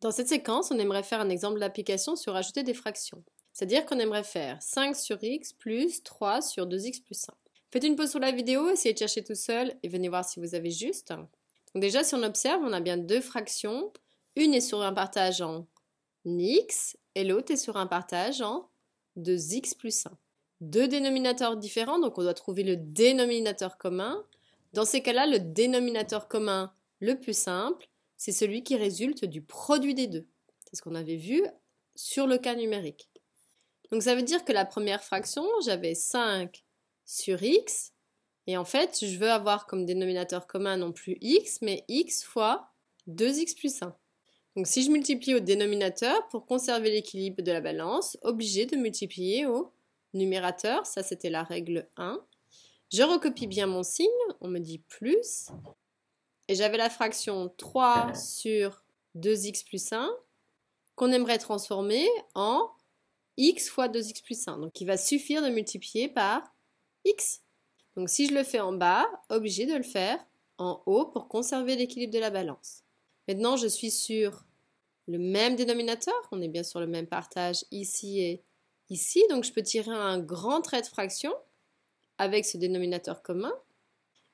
Dans cette séquence, on aimerait faire un exemple d'application sur ajouter des fractions. C'est-à-dire qu'on aimerait faire 5 sur x plus 3 sur 2x plus 1. Faites une pause sur la vidéo, essayez de chercher tout seul et venez voir si vous avez juste. Donc déjà, si on observe, on a bien deux fractions. Une est sur un partage en x et l'autre est sur un partage en 2x plus 1. Deux dénominateurs différents, donc on doit trouver le dénominateur commun. Dans ces cas-là, le dénominateur commun le plus simple, c'est celui qui résulte du produit des deux. C'est ce qu'on avait vu sur le cas numérique. Donc ça veut dire que la première fraction, j'avais 5 sur x, et en fait, je veux avoir comme dénominateur commun non plus x, mais x fois 2x plus 1. Donc si je multiplie au dénominateur, pour conserver l'équilibre de la balance, obligé de multiplier au numérateur, ça c'était la règle 1. Je recopie bien mon signe, on me dit plus, et j'avais la fraction 3 sur 2x plus 1 qu'on aimerait transformer en x fois 2x plus 1. Donc il va suffire de multiplier par x. Donc si je le fais en bas, obligé de le faire en haut pour conserver l'équilibre de la balance. Maintenant je suis sur le même dénominateur, on est bien sur le même partage ici et ici, donc je peux tirer un grand trait de fraction avec ce dénominateur commun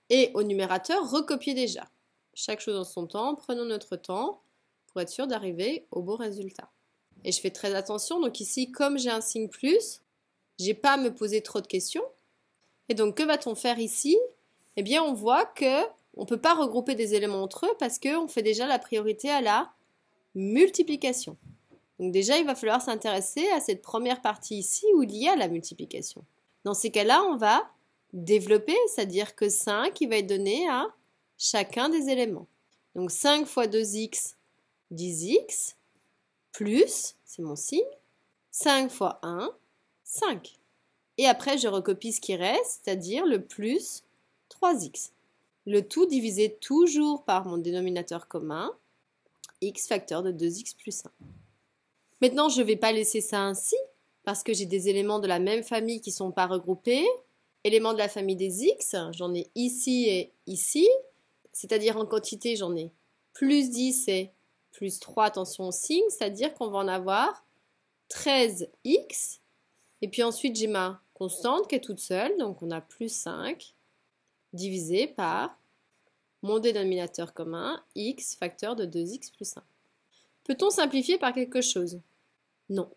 et au numérateur recopier déjà. Chaque chose en son temps, prenons notre temps pour être sûr d'arriver au beau résultat. Et je fais très attention, donc ici comme j'ai un signe plus, j'ai pas à me poser trop de questions. Et donc que va-t-on faire ici? Eh bien on voit que on ne peut pas regrouper des éléments entre eux parce qu'on fait déjà la priorité à la multiplication. Donc déjà il va falloir s'intéresser à cette première partie ici où il y a la multiplication. Dans ces cas-là on va développer, c'est-à-dire que 5 il va être donné à chacun des éléments. Donc 5 fois 2x, 10x, plus, c'est mon signe, 5 fois 1, 5. Et après, je recopie ce qui reste, c'est-à-dire le plus 3x. Le tout divisé toujours par mon dénominateur commun, x facteur de 2x plus 1. Maintenant, je ne vais pas laisser ça ainsi, parce que j'ai des éléments de la même famille qui ne sont pas regroupés. Éléments de la famille des x, j'en ai ici et ici. C'est-à-dire en quantité, j'en ai plus 10 et plus 3, attention au signe, c'est-à-dire qu'on va en avoir 13x. Et puis ensuite, j'ai ma constante qui est toute seule, donc on a plus 5 divisé par mon dénominateur commun, x facteur de 2x plus 1. Peut-on simplifier par quelque chose? Non.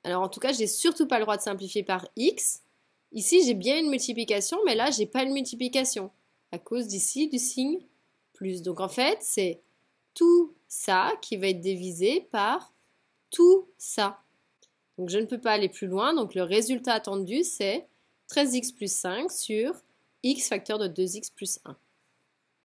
Alors en tout cas, je n'ai surtout pas le droit de simplifier par x. Ici, j'ai bien une multiplication, mais là, je n'ai pas une multiplication à cause d'ici du signe plus. Donc en fait, c'est tout ça qui va être divisé par tout ça. Donc je ne peux pas aller plus loin, donc le résultat attendu c'est 13x plus 5 sur x facteur de 2x plus 1.